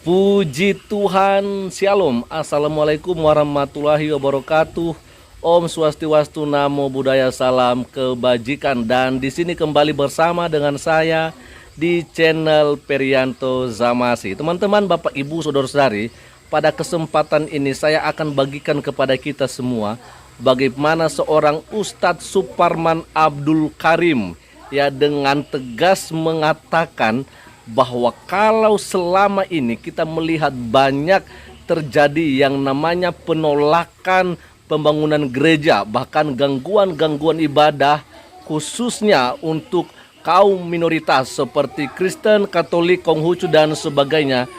Puji Tuhan, Shalom, Assalamualaikum warahmatullahi wabarakatuh. Om Swastiwastu, Namo Buddhaya, salam kebajikan. Dan di sini kembali bersama dengan saya di channel Perianto Zamasi. Teman-teman, Bapak, Ibu, Saudara-saudari, pada kesempatan ini saya akan bagikan kepada kita semua bagaimana seorang Ustadz Suparman Abdul Karim ya dengan tegas mengatakan bahwa kalau selama ini kita melihat banyak terjadi yang namanya penolakan pembangunan gereja, bahkan gangguan-gangguan ibadah khususnya untuk kaum minoritas seperti Kristen, Katolik, Konghucu dan sebagainya,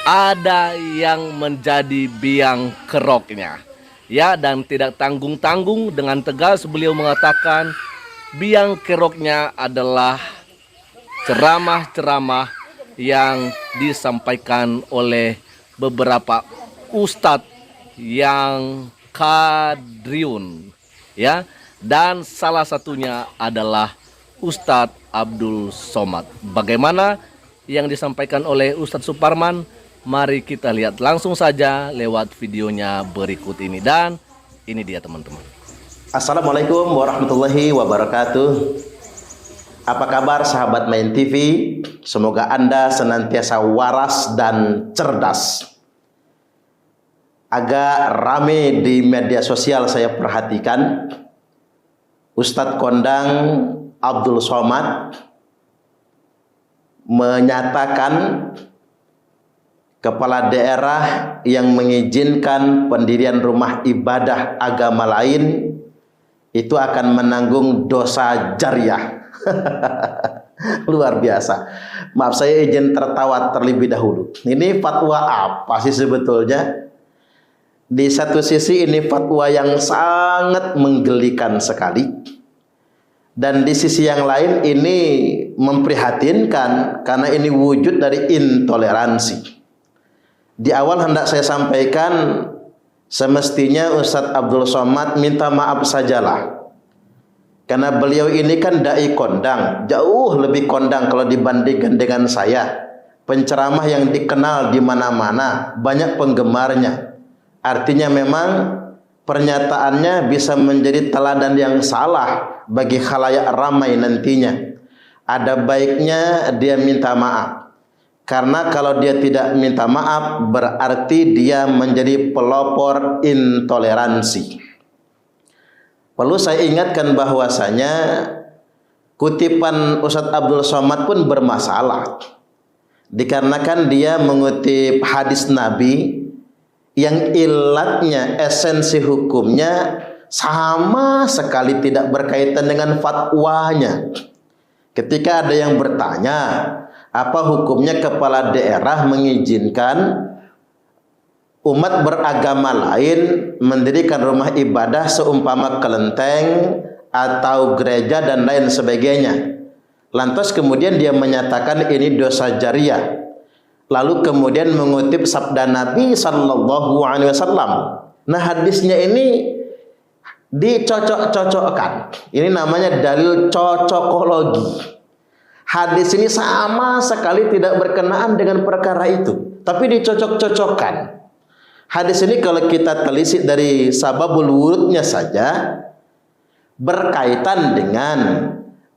ada yang menjadi biang keroknya. Ya, dan tidak tanggung-tanggung dengan tegas beliau mengatakan biang keroknya adalah ceramah-ceramah yang disampaikan oleh beberapa ustadz yang kadriun, ya, dan salah satunya adalah Ustadz Abdul Somad. Bagaimana yang disampaikan oleh Ustadz Suparman? Mari kita lihat langsung saja lewat videonya berikut ini. Dan ini dia, teman-teman. Assalamualaikum warahmatullahi wabarakatuh. Apa kabar sahabat Main TV? Semoga Anda senantiasa waras dan cerdas. Agak rame di media sosial saya perhatikan, Ustadz Kondang Abdul Somad menyatakan kepala daerah yang mengizinkan pendirian rumah ibadah agama lain itu akan menanggung dosa jariah. Luar biasa. Maaf, saya izin tertawa terlebih dahulu. Ini fatwa apa sih sebetulnya? Di satu sisi ini fatwa yang sangat menggelikan sekali, dan di sisi yang lain ini memprihatinkan karena ini wujud dari intoleransi. Di awal hendak saya sampaikan, semestinya Ustadz Abdul Somad minta maaf sajalah, karena beliau ini kan dai kondang, jauh lebih kondang kalau dibandingkan dengan saya. Penceramah yang dikenal di mana-mana, banyak penggemarnya. Artinya memang pernyataannya bisa menjadi teladan yang salah bagi khalayak ramai nantinya. Ada baiknya dia minta maaf. Karena kalau dia tidak minta maaf berarti dia menjadi pelopor intoleransi. Perlu saya ingatkan bahwasanya kutipan Ustadz Abdul Somad pun bermasalah, dikarenakan dia mengutip hadis Nabi yang ilatnya, esensi hukumnya sama sekali tidak berkaitan dengan fatwanya. Ketika ada yang bertanya, apa hukumnya kepala daerah mengizinkan umat beragama lain mendirikan rumah ibadah seumpama kelenteng atau gereja dan lain sebagainya. Lantas kemudian dia menyatakan ini dosa jariah. Lalu kemudian mengutip sabda Nabi Sallallahu Alaihi Wasallam. Nah, hadisnya ini dicocok-cocokkan. Ini namanya dalil cocokologi. Hadis ini sama sekali tidak berkenaan dengan perkara itu, tapi dicocok-cocokkan. Hadis ini kalau kita telisik dari sababul wurudnya saja, berkaitan dengan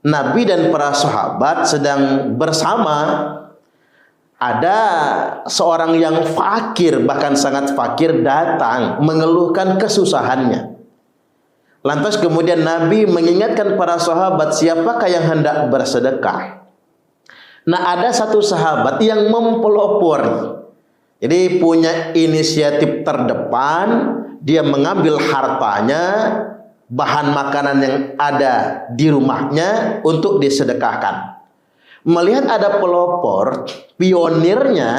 Nabi dan para sahabat sedang bersama. Ada seorang yang fakir, bahkan sangat fakir, datang mengeluhkan kesusahannya. Lantas kemudian Nabi mengingatkan para sahabat, siapakah yang hendak bersedekah? Nah, ada satu sahabat yang mempelopori. Jadi punya inisiatif terdepan, dia mengambil hartanya, bahan makanan yang ada di rumahnya untuk disedekahkan. Melihat ada pelopor, pionirnya,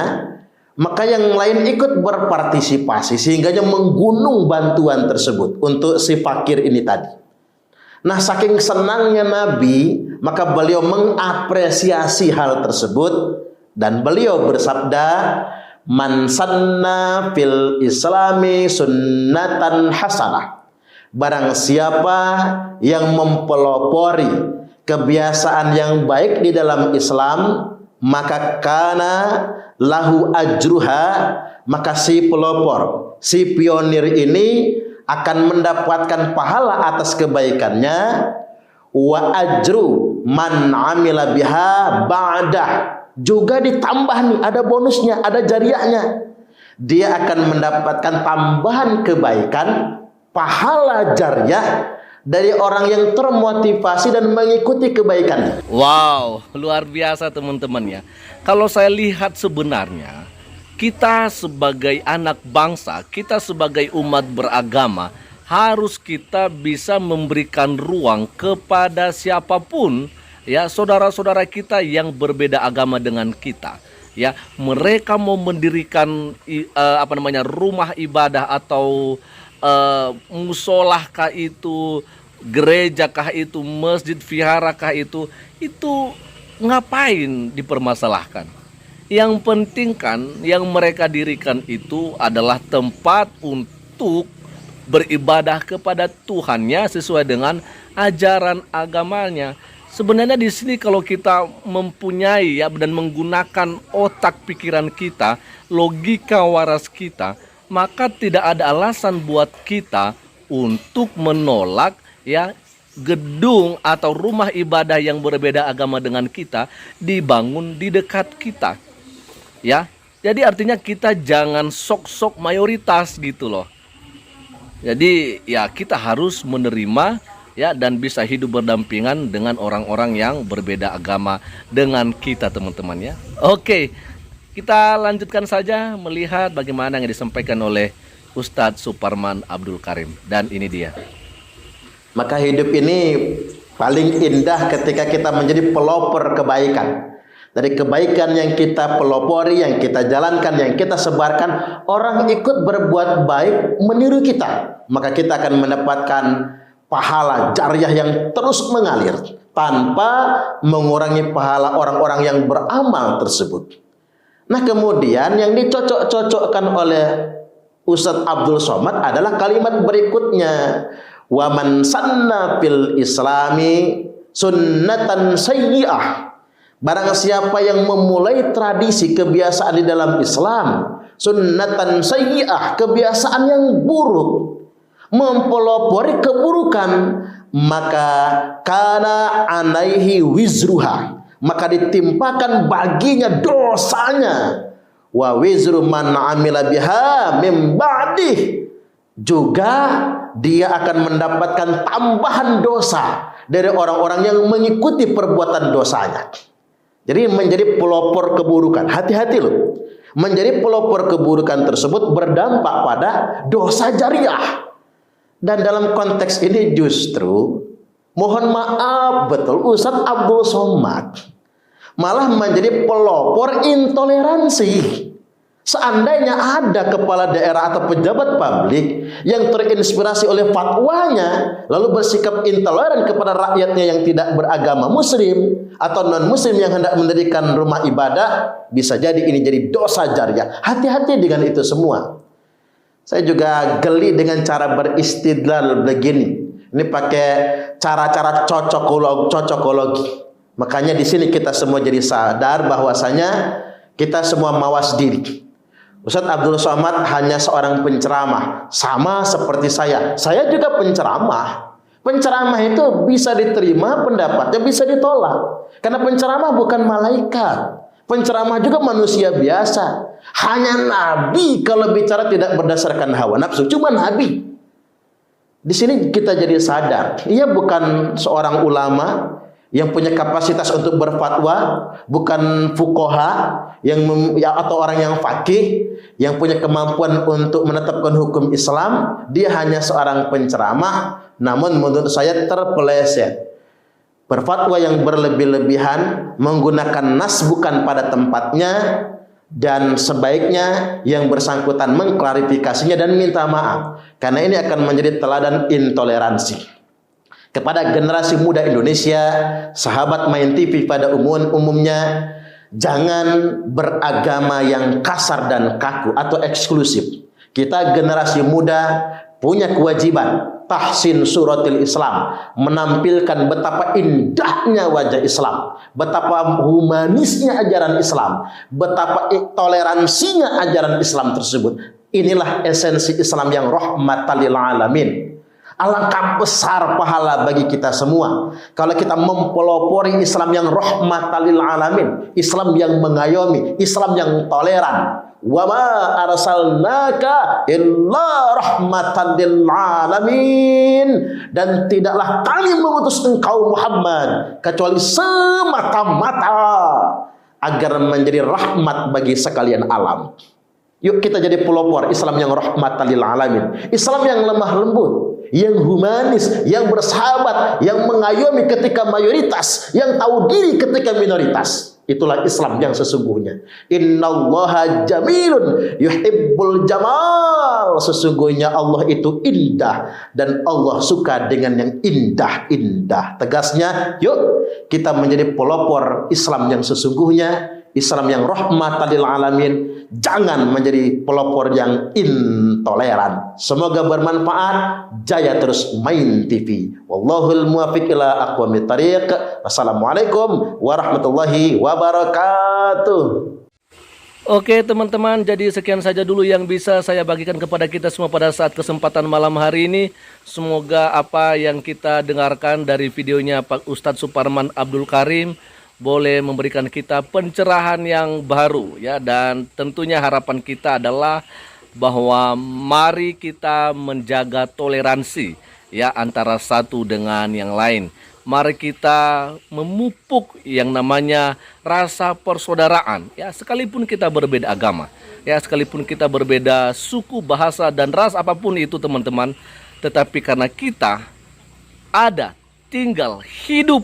maka yang lain ikut berpartisipasi sehingga menggunung bantuan tersebut untuk si fakir ini tadi. Nah, saking senangnya Nabi, maka beliau mengapresiasi hal tersebut dan beliau bersabda, man sanna fil islami sunnatan hasanah. Barang siapa yang mempelopori kebiasaan yang baik di dalam Islam, maka kana lahu ajruha, maka si pelopor, si pionir ini akan mendapatkan pahala atas kebaikannya, wa ajru man amila biha ba'dah, juga ditambah nih, ada bonusnya, ada jariahnya. Dia akan mendapatkan tambahan kebaikan, pahala jariah dari orang yang termotivasi dan mengikuti kebaikan. Wow, luar biasa teman-teman ya. Kalau saya lihat sebenarnya, kita sebagai anak bangsa, kita sebagai umat beragama, harus kita bisa memberikan ruang kepada siapapun, ya, saudara-saudara kita yang berbeda agama dengan kita. Ya, mereka mau mendirikan rumah ibadah atau musolah kah itu, gereja kah itu, masjid vihara kah itu ngapain dipermasalahkan? Yang penting kan yang mereka dirikan itu adalah tempat untuk beribadah kepada Tuhannya sesuai dengan ajaran agamanya. Sebenarnya di sini kalau kita mempunyai ya dan menggunakan otak pikiran kita, logika waras kita, maka tidak ada alasan buat kita untuk menolak ya gedung atau rumah ibadah yang berbeda agama dengan kita dibangun di dekat kita. Ya. Jadi artinya kita jangan sok-sok mayoritas gitu loh. Jadi ya kita harus menerima ya dan bisa hidup berdampingan dengan orang-orang yang berbeda agama dengan kita teman-teman ya. Oke, kita lanjutkan saja melihat bagaimana yang disampaikan oleh Ustadz Suparman Abdul Karim. Dan ini dia. Maka hidup ini paling indah ketika kita menjadi pelopor kebaikan. Dari kebaikan yang kita pelopori, yang kita jalankan, yang kita sebarkan, orang ikut berbuat baik meniru kita. Maka kita akan mendapatkan pahala jariah yang terus mengalir tanpa mengurangi pahala orang-orang yang beramal tersebut. Nah kemudian yang dicocok-cocokkan oleh Ustadz Abdul Somad adalah kalimat berikutnya. Wa man sanna fil islami sunnatan sayyi'ah. Barang siapa yang memulai tradisi kebiasaan di dalam Islam, sunnatan sayyi'ah, kebiasaan yang buruk, mempelopori keburukan, maka kana alaihi wizruha, maka ditimpakan baginya dosanya, wa wizru man amila biha mim ba'dih, juga dia akan mendapatkan tambahan dosa dari orang-orang yang mengikuti perbuatan dosanya. Jadi menjadi pelopor keburukan, hati-hati loh. Menjadi pelopor keburukan tersebut berdampak pada dosa jariah. Dan dalam konteks ini justru mohon maaf betul Ustadz Abdul Somad malah menjadi pelopor intoleransi. Seandainya ada kepala daerah atau pejabat publik yang terinspirasi oleh fatwanya lalu bersikap intoleran kepada rakyatnya yang tidak beragama muslim atau non muslim yang hendak mendirikan rumah ibadah, bisa jadi ini jadi dosa jariah. Hati-hati dengan itu semua. Saya juga geli dengan cara beristidlal begini. Ini pakai cara-cara cocokologi. Makanya di sini kita semua jadi sadar bahwasanya kita semua mawas diri. Ustadz Abdul Somad hanya seorang penceramah, sama seperti saya. Saya juga penceramah. Penceramah itu bisa diterima pendapatnya, bisa ditolak. Karena penceramah bukan malaikat. Penceramah juga manusia biasa. Hanya nabi kalau bicara tidak berdasarkan hawa nafsu, cuma nabi. Di sini kita jadi sadar, ia bukan seorang ulama yang punya kapasitas untuk berfatwa, bukan fuqaha atau orang yang faqih yang punya kemampuan untuk menetapkan hukum Islam. Dia hanya seorang penceramah, namun menurut saya terpeleset. Berfatwa yang berlebih-lebihan, menggunakan nas bukan pada tempatnya, dan sebaiknya yang bersangkutan mengklarifikasinya dan minta maaf. Karena ini akan menjadi teladan intoleransi. Kepada generasi muda Indonesia, sahabat Main TV pada umumnya, jangan beragama yang kasar dan kaku atau eksklusif. Kita generasi muda punya kewajiban tahsin suratil Islam, menampilkan betapa indahnya wajah Islam, betapa humanisnya ajaran Islam, betapa toleransinya ajaran Islam tersebut. Inilah esensi Islam yang rahmatan lil alamin. Alangkah besar pahala bagi kita semua kalau kita mempelopori Islam yang rahmatan lil alamin, Islam yang mengayomi, Islam yang toleran. Wa ma arsalnaka illa rahmatan lil alamin, dan tidaklah kami mengutus engkau Muhammad kecuali semata-mata agar menjadi rahmat bagi sekalian alam. Yuk kita jadi pelopor Islam yang rahmatan lil alamin, Islam yang lemah lembut, yang humanis, yang bersahabat, yang mengayomi ketika mayoritas, yang tahu diri ketika minoritas. Itulah Islam yang sesungguhnya. Innallaha jamilun yuhibbul jamal. Sesungguhnya Allah itu indah dan Allah suka dengan yang indah-indah. Tegasnya, yuk kita menjadi pelopor Islam yang sesungguhnya, Islam yang rahmatan lil alamin. Jangan menjadi pelopor yang intoleran. Semoga bermanfaat. Jaya terus Main TV. Wallahul muwaffiq ila aqwamit thariq. Wassalamualaikum warahmatullahi wabarakatuh. Oke teman-teman, jadi sekian saja dulu yang bisa saya bagikan kepada kita semua pada saat kesempatan malam hari ini. Semoga apa yang kita dengarkan dari videonya Pak Ustadz Suparman Abdul Karim boleh memberikan kita pencerahan yang baru ya, dan tentunya harapan kita adalah bahwa mari kita menjaga toleransi ya antara satu dengan yang lain. Mari kita memupuk yang namanya rasa persaudaraan ya, sekalipun kita berbeda agama ya, sekalipun kita berbeda suku, bahasa dan ras apapun itu teman-teman, tetapi karena kita ada tinggal hidup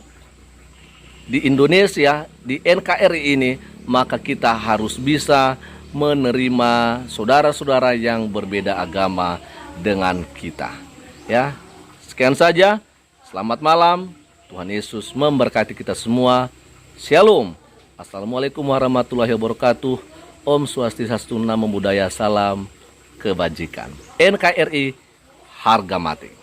di Indonesia, di NKRI ini, maka kita harus bisa menerima saudara-saudara yang berbeda agama dengan kita. Ya, sekian saja. Selamat malam. Tuhan Yesus memberkati kita semua. Shalom. Assalamualaikum warahmatullahi wabarakatuh. Om Swastiastu, Namo Buddhaya, salam kebajikan. NKRI harga mati.